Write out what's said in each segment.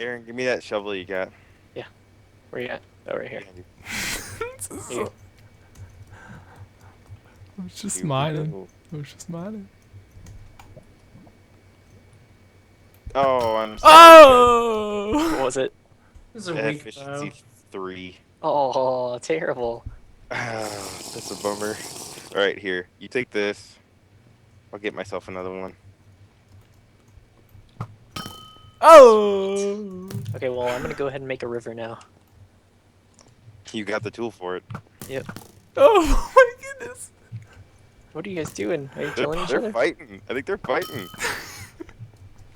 Aaron, give me that shovel you got. Yeah. Where you at? Oh, right here. I was just Here we mining. go. I was just mining. Oh, I'm sorry. What Oh! was it? This is a weak Efficiency bow. 3. Oh, terrible. That's a bummer. All right, here. You take this. I'll get myself another one. Oh! Okay, well, I'm gonna go ahead and make a river now. You got the tool for it. Yep. Oh my goodness! What are you guys doing? Are you They're, killing each they're other? fighting. I think they're fighting.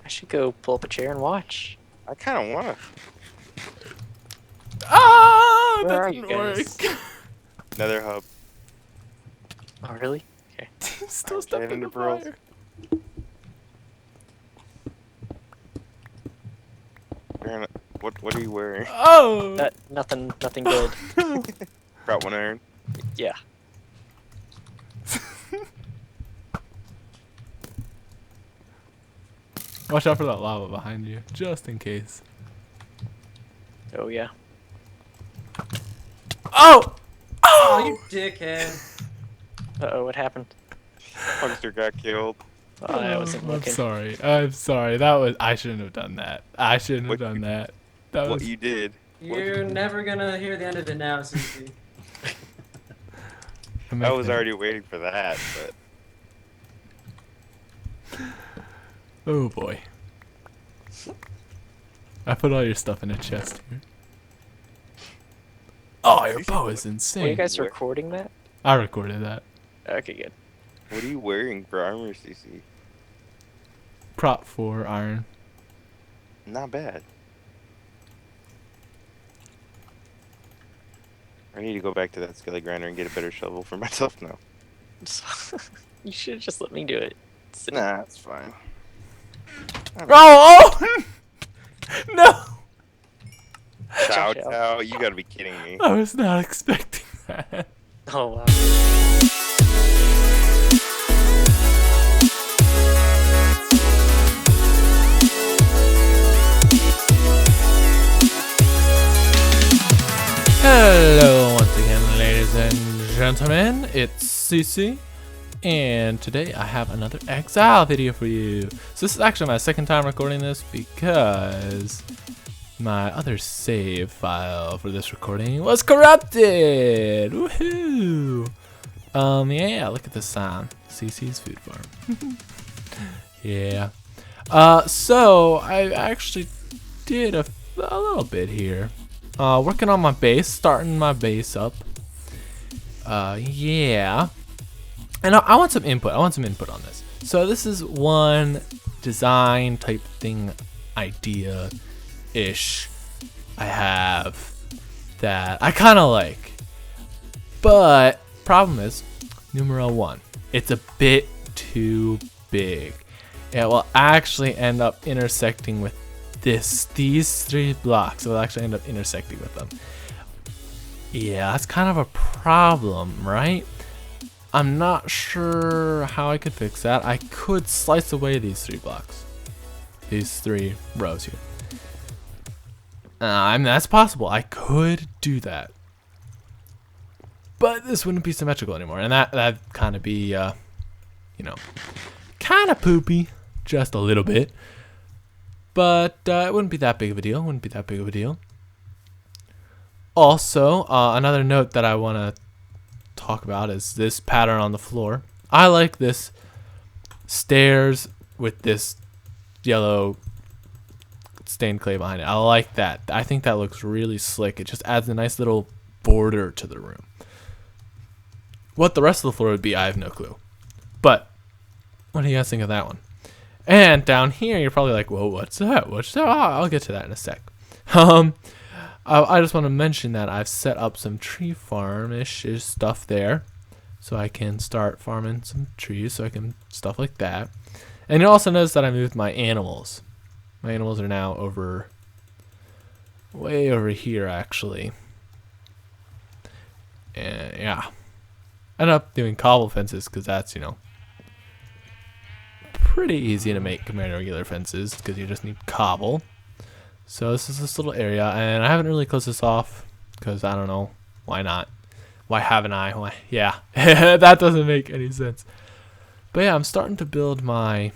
I should go pull up a chair and watch. I kind of want to. Ah! Where That are you didn't work. guys? Nether hub. Oh, really? Okay. Team's still I'm stuck getting in the the pearls. fire. Aaron, what are you wearing? Oh! Nothing good. Got one iron. Yeah. Watch out for that lava behind you, just in case. Oh, yeah. Oh! Oh, you dickhead. Uh-oh, what happened? Punkster got killed. Oh, I wasn't I'm looking. sorry. I'm sorry. I shouldn't have done that. I shouldn't have What done that. That What was. you did. You're never gonna hear the end of it now, Susie. I was already waiting for that, but Oh boy. I put all your stuff in a chest here. Oh, your bow is Were you insane. guys Where- recording that? I recorded that. Okay, good. what are you wearing for armor, CC? Prop 4 iron. Not bad. I need to go back to that skelly grinder and get a better shovel for myself now. You should have just let me do it. Nah, it's fine. Oh! No! Chow Chow. chow, you gotta be kidding me. I was not expecting that. Oh, wow. Hello once again, ladies and gentlemen, it's CC, and today I have another Exile video for you. So this is actually my second time recording this because my other save file for this recording was corrupted. Woohoo! Yeah, look at this sign. CC's Food Farm. Yeah. So I actually did a little bit here. Working on my base, starting my base up. Yeah. And I want some input. I want some input on this. So this is one design type thing idea-ish I have that I kind of like. But problem is, numero 1, it's a bit too big. It will actually end up intersecting with these 3 blocks. It will actually end up intersecting with them. Yeah, that's kind of a problem, right? I'm not sure how I could fix that. I could slice away these 3 blocks. These 3 rows here. I mean, that's possible. I could do that. But this wouldn't be symmetrical anymore. And that'd kind of be, you know, kind of poopy. Just a little bit. But it wouldn't be that big of a deal. Also, another note that I want to talk about is this pattern on the floor. I like this stairs with this yellow stained clay behind it. I like that. I think that looks really slick. It just adds a nice little border to the room. What the rest of the floor would be, I have no clue. But what do you guys think of that one? And down here, you're probably like, "Whoa, what's that? What's that?" Oh, I'll get to that in a sec. I just want to mention that I've set up some tree farm-ish stuff there, so I can start farming some trees, so I can stuff like that. And you'll also notice that I moved my animals. My animals are now way over here, actually. And yeah, I ended up doing cobble fences because that's, you know, pretty easy to make compared to regular fences because you just need cobble. So this is this little area, and I haven't really closed this off because I don't know. Why not? Why haven't I? Why? Yeah, that doesn't make any sense. But yeah, I'm starting to build my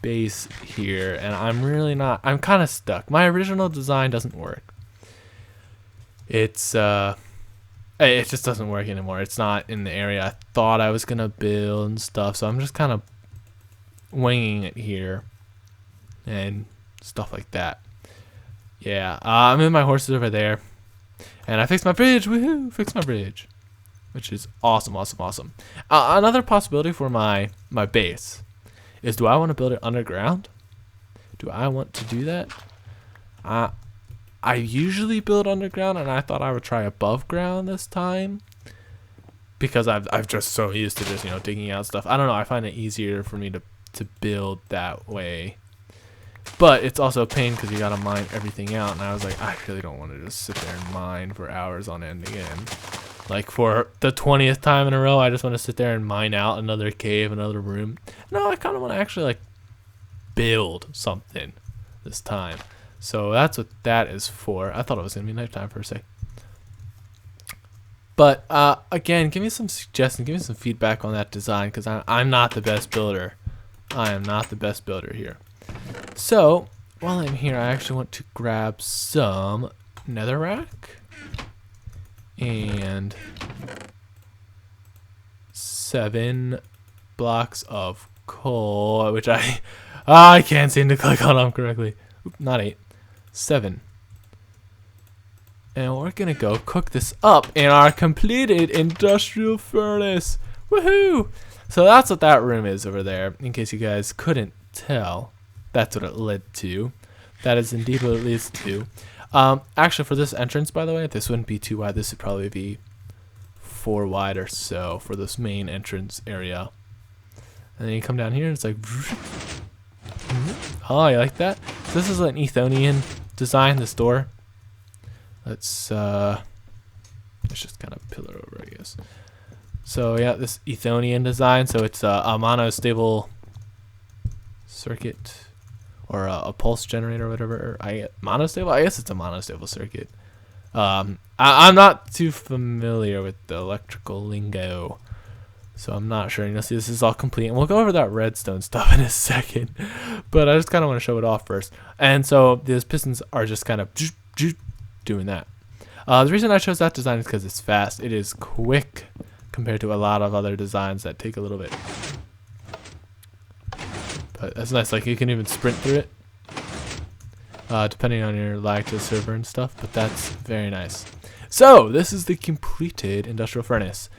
base here, and I'm really not. I'm kind of stuck. My original design doesn't work. It just doesn't work anymore. It's not in the area I thought I was gonna build and stuff. So I'm just kind of winging it here and stuff like that. Yeah, I'm in my horses over there, and I fixed my bridge. Woohoo! Fixed my bridge, which is awesome, awesome, awesome. Another possibility for my base is, do I want to build it underground? Do I want to do that? I usually build underground, and I thought I would try above ground this time because I've just so used to just digging out stuff. I don't know. I find it easier for me to build that way. But it's also a pain because you gotta mine everything out, and I was like, I really don't want to just sit there and mine for hours on end again. Like for the 20th time in a row, I just want to sit there and mine out another cave, another room. No, I kind of want to actually like build something this time. So that's what that is for. I thought it was gonna be nighttime for a sec. But again, give me some suggestions, give me some feedback on that design, because I'm not the best builder. I am not the best builder here. So while I'm here, I actually want to grab some netherrack and 7 blocks of coal, which I can't seem to click on them correctly. Oop, not 8, 7. And we're gonna go cook this up in our completed industrial furnace. Woohoo! So that's what that room is over there, in case you guys couldn't tell. That's what it led to. That is indeed what it leads to. Actually, for this entrance, by the way, this wouldn't be too wide. This would probably be 4 wide or so for this main entrance area. And then you come down here, and it's like... Oh, you like that? So this is an Ethonian design, this door. Let's just kind of pillar over, I guess. So yeah, this Ethonian design. So it's a monostable circuit, or a pulse generator, or whatever. Monostable? I guess it's a monostable circuit. I'm not too familiar with the electrical lingo, so I'm not sure. See, this is all complete, and we'll go over that redstone stuff in a second. But I just kind of want to show it off first. And so these pistons are just kind of doing that. The reason I chose that design is because it's fast. It is quick compared to a lot of other designs that take a little bit. But that's nice. Like, you can even sprint through it, depending on your lag to the server and stuff. But that's very nice. So this is the completed industrial furnace.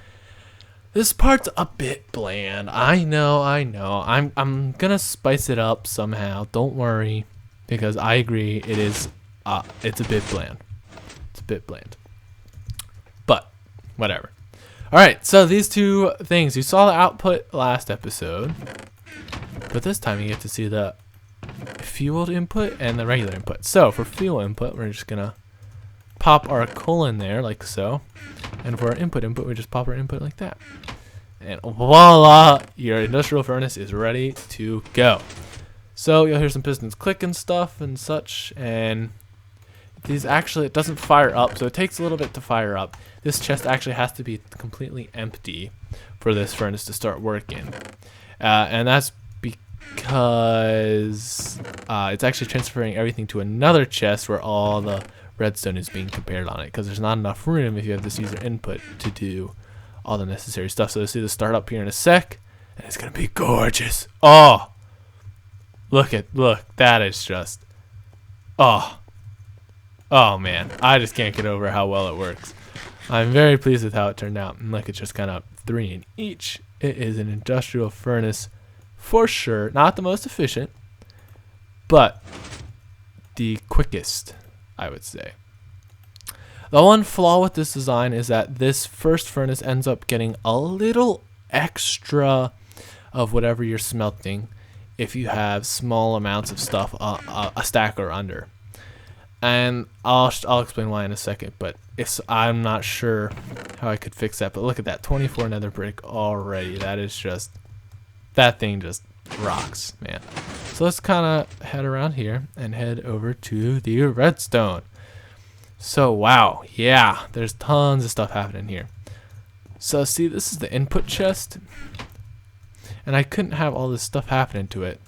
This part's a bit bland. I know. I'm gonna spice it up somehow. Don't worry, because I agree it is. It's a bit bland. It's a bit bland. But whatever. All right. So these two things, you saw the output last episode, but this time you get to see the fueled input and the regular input. So for fuel input, we're just gonna pop our coal in there like so, and for our input, we just pop our input like that, and voila, your industrial furnace is ready to go. So you'll hear some pistons click and stuff and such, and these actually, it doesn't fire up, so it takes a little bit to fire up. This chest actually has to be completely empty for this furnace to start working, and that's because it's actually transferring everything to another chest where all the redstone is being compared on it, because there's not enough room if you have this user input to do all the necessary stuff. So you'll see the start up here in a sec, and it's gonna be gorgeous. Oh, look, that is just, oh man, I just can't get over how well it works. I'm very pleased with how it turned out. And look, it's just kind of 3 in each. It is an industrial furnace for sure. Not the most efficient, but the quickest, I would say. The one flaw with this design is that this first furnace ends up getting a little extra of whatever you're smelting if you have small amounts of stuff a stack or under. And I'll explain why in a second, but I'm not sure how I could fix that. But look at that, 24 nether brick already. That is just, that thing just rocks, man. So let's kind of head around here and head over to the redstone. So wow, yeah, there's tons of stuff happening here. So see, this is the input chest, and I couldn't have all this stuff happening to it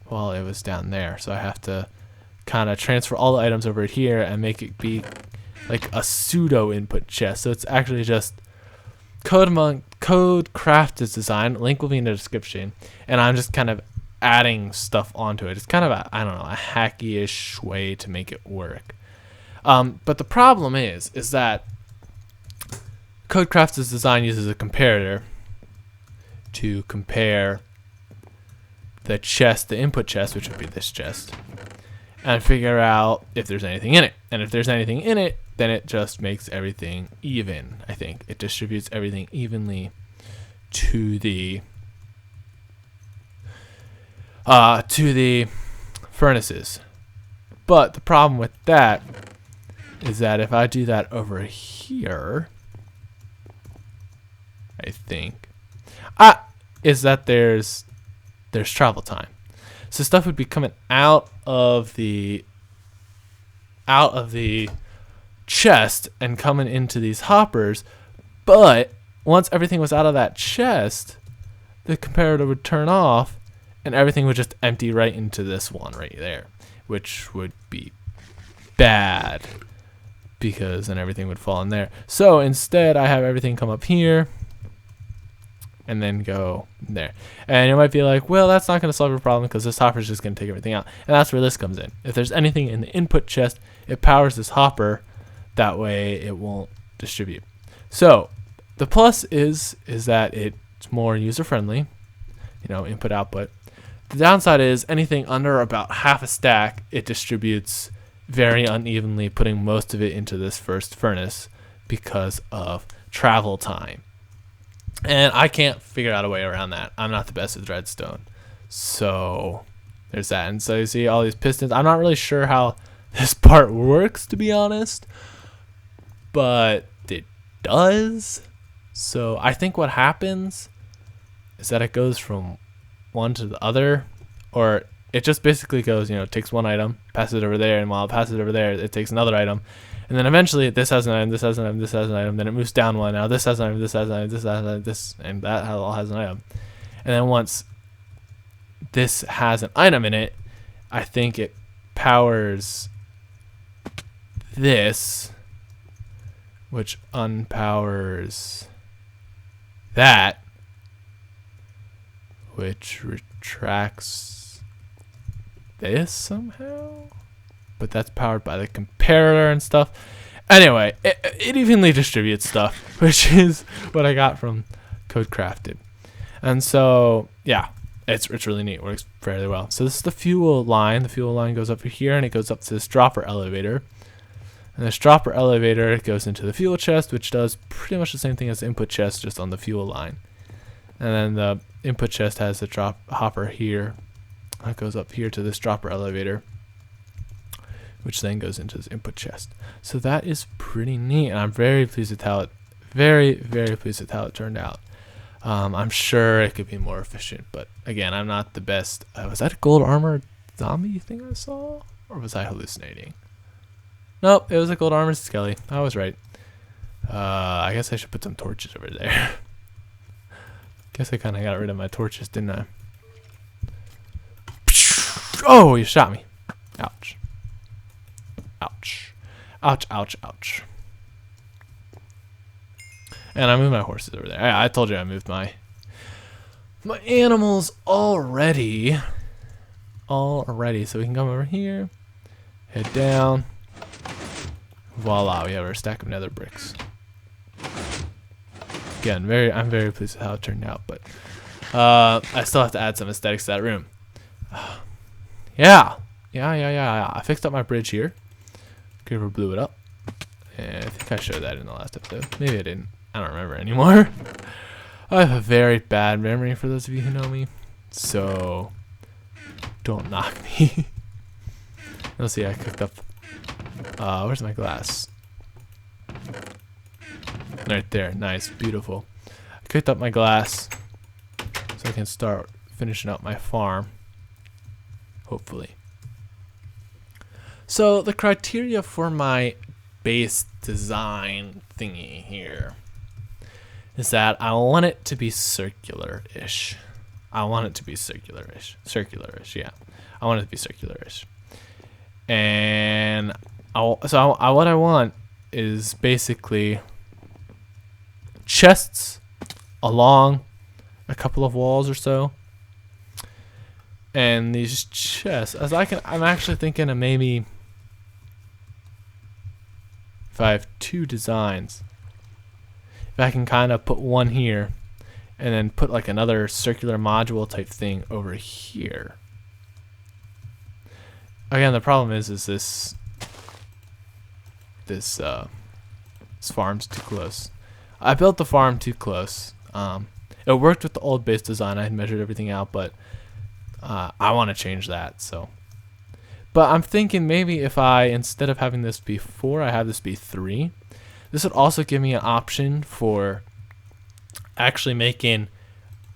while it was down there. So I have to kind of transfer all the items over here and make it be like a pseudo input chest. So it's actually just Codecrafted's design. Link will be in the description, and I'm just kind of adding stuff onto it. It's kind of a, I don't know, a hacky-ish way to make it work. But the problem is that Codecrafted's design uses a comparator to compare the chest, the input chest, which would be this chest, and figure out if there's anything in it. And if there's anything in it, then it just makes everything even. I think it distributes everything evenly to the furnaces. But the problem with that is that if I do that over here, I think, is that there's travel time. So stuff would be coming out of the chest and coming into these hoppers, but once everything was out of that chest, the comparator would turn off and everything would just empty right into this one right there, which would be bad because then everything would fall in there. So instead I have everything come up here and then go there. And you might be like, well, that's not going to solve your problem because this hopper is just going to take everything out. And that's where this comes in. If there's anything in the input chest, it powers this hopper. That way it won't distribute. So the plus is that it's more user-friendly, input output. The downside is anything under about half a stack, it distributes very unevenly, putting most of it into this first furnace because of travel time. And I can't figure out a way around that. I'm not the best with redstone. So there's that. And so you see all these pistons. I'm not really sure how this part works, to be honest, but it does. So I think what happens is that it goes from one to the other, or it just basically goes, takes one item, passes it over there, and while it passes it over there, it takes another item. And then eventually this has an item, this has an item, this has an item, then it moves down one. Now this has an item, this has an item, this has an item, this, and that all has an item. And then once this has an item in it, I think it powers this, which unpowers that, which retracts this somehow. But that's powered by the comparator and stuff. Anyway, it evenly distributes stuff, which is what I got from Codecrafted. And so, yeah, it's really neat. It works fairly well. So this is the fuel line. The fuel line goes up here, and it goes up to this dropper elevator. And this dropper elevator goes into the fuel chest, which does pretty much the same thing as the input chest, just on the fuel line. And then the input chest has the drop hopper here. That goes up here to this dropper elevator, which then goes into this input chest. So that is pretty neat, and I'm very pleased with how it, very pleased with how it turned out. I'm sure it could be more efficient, but again, I'm not the best. Was that a gold armor zombie thing I saw, or was I hallucinating? Nope, it was a gold armor skelly. I was right. I guess I should put some torches over there. Guess I kind of got rid of my torches, didn't I? Oh, you shot me. Ouch. Ouch. Ouch, ouch, ouch. And I moved my horses over there. I told you I moved my animals already. So we can come over here, head down. Voila, we have our stack of nether bricks. Again, I'm very pleased with how it turned out, but I still have to add some aesthetics to that room. Yeah. I fixed up my bridge here. Creeper blew it up. And I think I showed that in the last episode. Maybe I didn't. I don't remember anymore. I have a very bad memory for those of you who know me. So don't knock me. Let's see, I cooked up. Where's my glass? Right there. Nice. Beautiful. I cooked up my glass so I can start finishing up my farm. Hopefully. So the criteria for my base design thingy here is that I want it to be circular-ish. I want it to be circular-ish. Circular-ish, yeah. I want it to be circular-ish. And what I want is basically chests along a couple of walls or so. And these chests, I'm actually thinking of maybe if I have two designs, if I can kind of put one here and then put like another circular module type thing over here. Again, the problem is this farm's too close. I built the farm too close. It worked with the old base design. I had measured everything out, but I want to change that. So, but I'm thinking maybe if I, instead of having this be 4, I have this be 3. This would also give me an option for actually making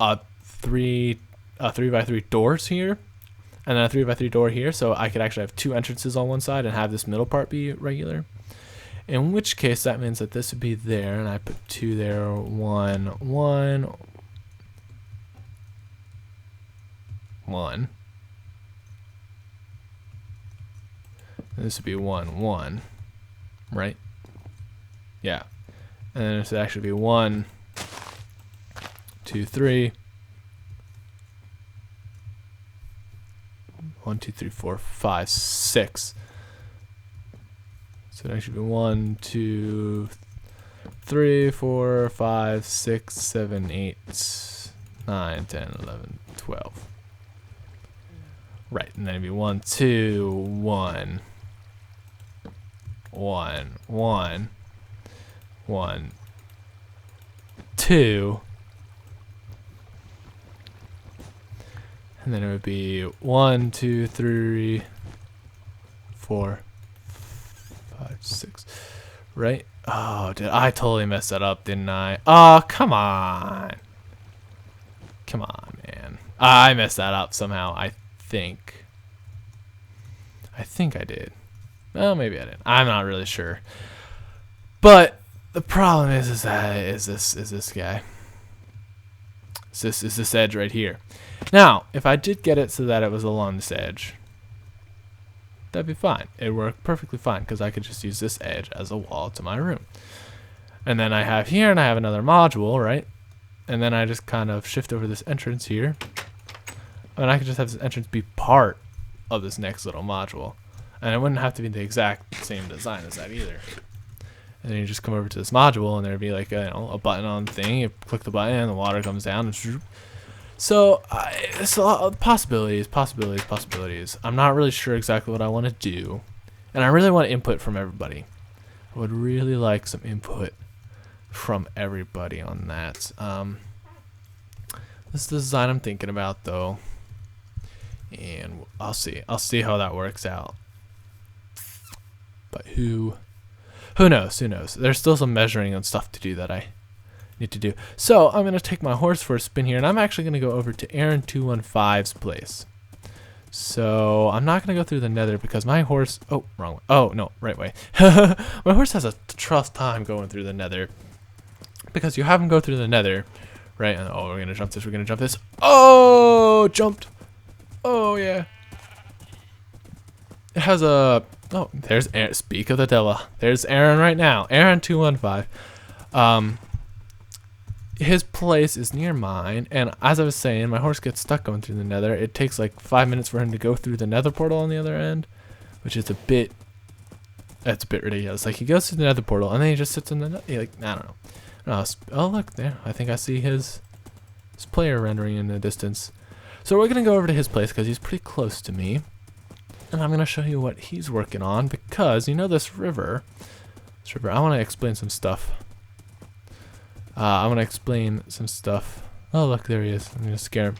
a 3x3 doors here, and then a 3x3 door here, so I could actually have 2 entrances on one side and have this middle part be regular. In which case, that means that this would be there, and I put 2 there, 1, 1, 1. And this would be 1, 1, right? Yeah. And then this would actually be 1, 2, 3. 1, 2, 3, 4, 5, 6. So it actually be 1, 2, 3, 4, 5, 6, 7, 8, 9, 10, 11, 12. Right, and then it'd be 1, 2, 1, 1, 1, 1, 2. And then it would be 1, 2, 3, 4, 5, 6. Right? Oh, I totally messed that up, didn't I? Oh, come on. Come on, man. I messed that up somehow, I think. I think I did. Well, maybe I didn't. I'm not really sure. But the problem is this guy. Is this edge right here. Now, if I did get it so that it was along this edge, that'd be fine. It'd work perfectly fine because I could just use this edge as a wall to my room. And then I have here, and I have another module, right? And then I just kind of shift over this entrance here. And I could just have this entrance be part of this next little module. And it wouldn't have to be the exact same design as that either. And then you just come over to this module, and there'd be like a button on the thing. You click the button, and the water comes down. And so it's a lot of possibilities. I'm not really sure exactly what I want to do, and I really want input from everybody. I would really like some input from everybody on that. This is the design I'm thinking about, though, and I'll see how that works out. But who knows? There's still some measuring and stuff to do that I need to do. So I'm going to take my horse for a spin here, and I'm actually going to go over to Aaron215's place. So I'm not going to go through the nether because my horse... Oh, wrong way. Oh, no, right way. My horse has a tough time going through the nether because you have him go through the nether, right? And, oh, we're going to jump this. Oh, jumped. Oh, yeah. It has a... Oh, there's Aaron. Speak of the devil. There's Aaron right now. Aaron215. His place is near mine, and as I was saying, my horse gets stuck going through the nether. It takes like 5 minutes for him to go through the nether portal on the other end, which is a bit ridiculous. Like, he goes through the nether portal, and then he just sits in the nether. Like, I don't know. Oh, look, there. I think I see his player rendering in the distance. So we're going to go over to his place because he's pretty close to me. And I'm going to show you what he's working on because, you know, this river, I want to explain some stuff. I want to explain some stuff. Oh, look, there he is. I'm going to scare him.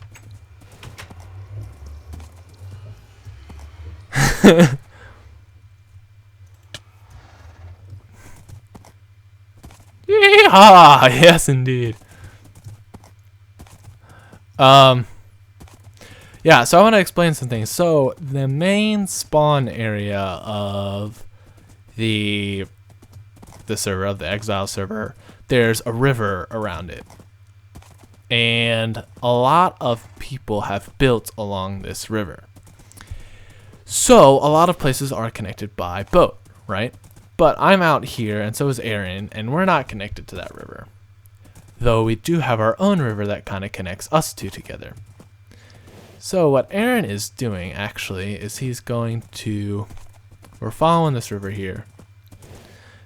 Yeehaw! Yes, indeed. Yeah, so I want to explain some things. So the main spawn area of the server, of the Exile server, there's a river around it. And a lot of people have built along this river. So a lot of places are connected by boat, right? But I'm out here, and so is Aaron, and we're not connected to that river. Though we do have our own river that kind of connects us two together. So what Aaron is doing, actually, is he's going to... We're following this river here.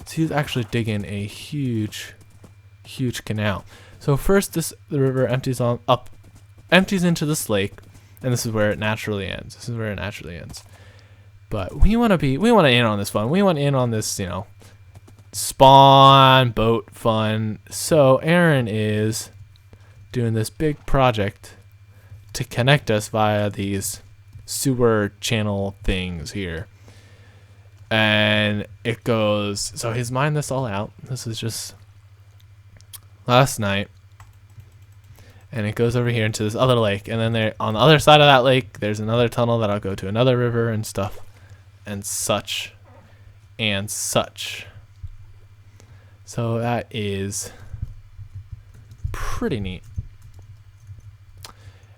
So he's actually digging a huge canal. So first, the river empties into this lake, and this is where it naturally ends. But we want to in on this fun. We want in on this, spawn boat fun. So Aaron is doing this big project to connect us via these sewer channel things here. And it goes, so he's mined this all out. This is just last night. And it goes over here into this other lake. And then there, on the other side of that lake, there's another tunnel that'll go to another river and stuff. And such. And such. So that is pretty neat.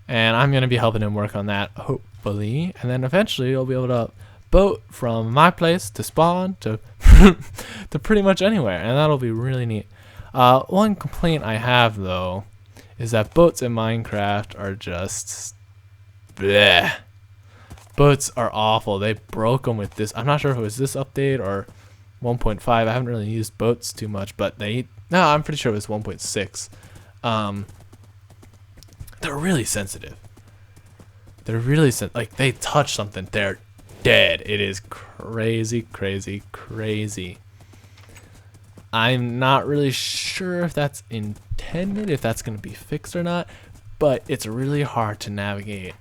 And I'm going to be helping him work on that, hopefully. And then eventually you'll be able to boat from my place to spawn to to pretty much anywhere. And that'll be really neat. One complaint I have, though, is that boats in Minecraft are just bleh. Boats are awful. They broke them with this. I'm not sure if it was this update or 1.5. I haven't really used boats too much, but I'm pretty sure it was 1.6. They're really sensitive. Like, they touch something, they're dead. It is crazy. I'm not really sure if that's intended, if that's going to be fixed or not, but it's really hard to navigate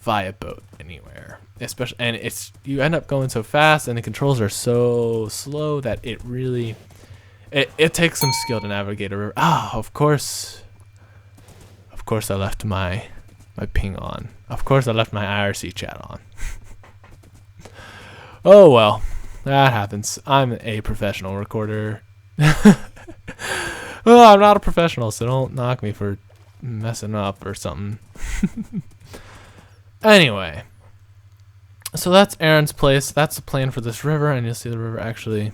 via boat anywhere. Especially, and you end up going so fast, and the controls are so slow that it really it takes some skill to navigate a river. Of course I left my ping on. Of course I left my IRC chat on. Oh well, that happens. I'm a professional recorder. Well, I'm not a professional, so don't knock me for messing up or something. Anyway, so that's Aaron's place. That's the plan for this river, and you'll see the river actually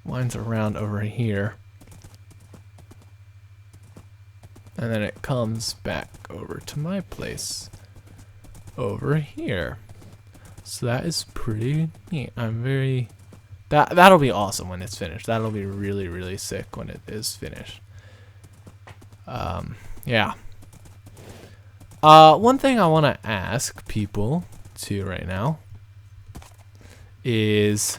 winds around over here. And then it comes back over to my place over here. So that is pretty neat. That'll be awesome when it's finished. That'll be really sick when it is finished. Yeah. One thing I want to ask people too right now is,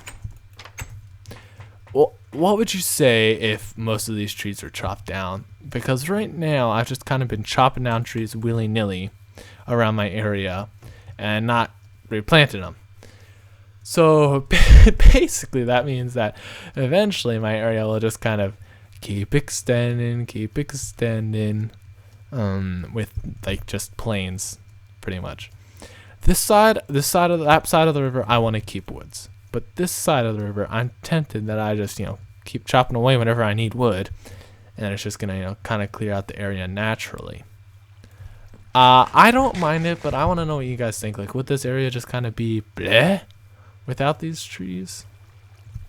what would you say if most of these trees are chopped down? Because right now I've just kind of been chopping down trees willy-nilly around my area and not replanting them. So basically that means that eventually my area will just kind of keep extending with like just plains pretty much. That side of the river I want to keep woods. But this side of the river, I'm tempted that I just, keep chopping away whenever I need wood, and it's just gonna, kind of clear out the area naturally. I don't mind it, but I want to know what you guys think. Like, would this area just kind of be bleh without these trees?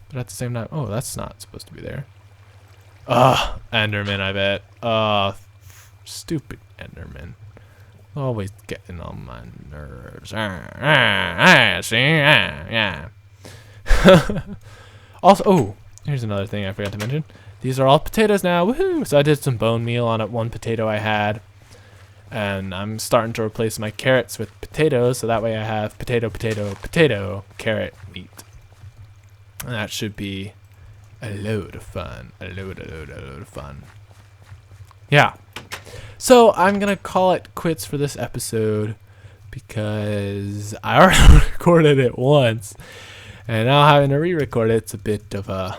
But at the same time, oh, that's not supposed to be there. Enderman, I bet. Stupid Enderman. Always getting on my nerves. See? Yeah. Also, here's another thing I forgot to mention. These are all potatoes now. Woohoo! So I did some bone meal on one potato I had. And I'm starting to replace my carrots with potatoes, so that way I have potato, carrot, meat. And that should be a load of fun. A load of fun. Yeah. So I'm going to call it quits for this episode because I already recorded it once. And now having to re-record it's a bit of a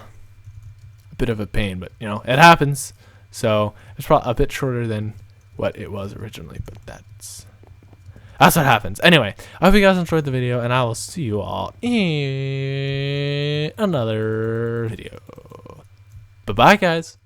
pain, but it happens. So it's probably a bit shorter than what it was originally, but That's what happens. Anyway, I hope you guys enjoyed the video, and I will see you all in another video. Bye-bye, guys.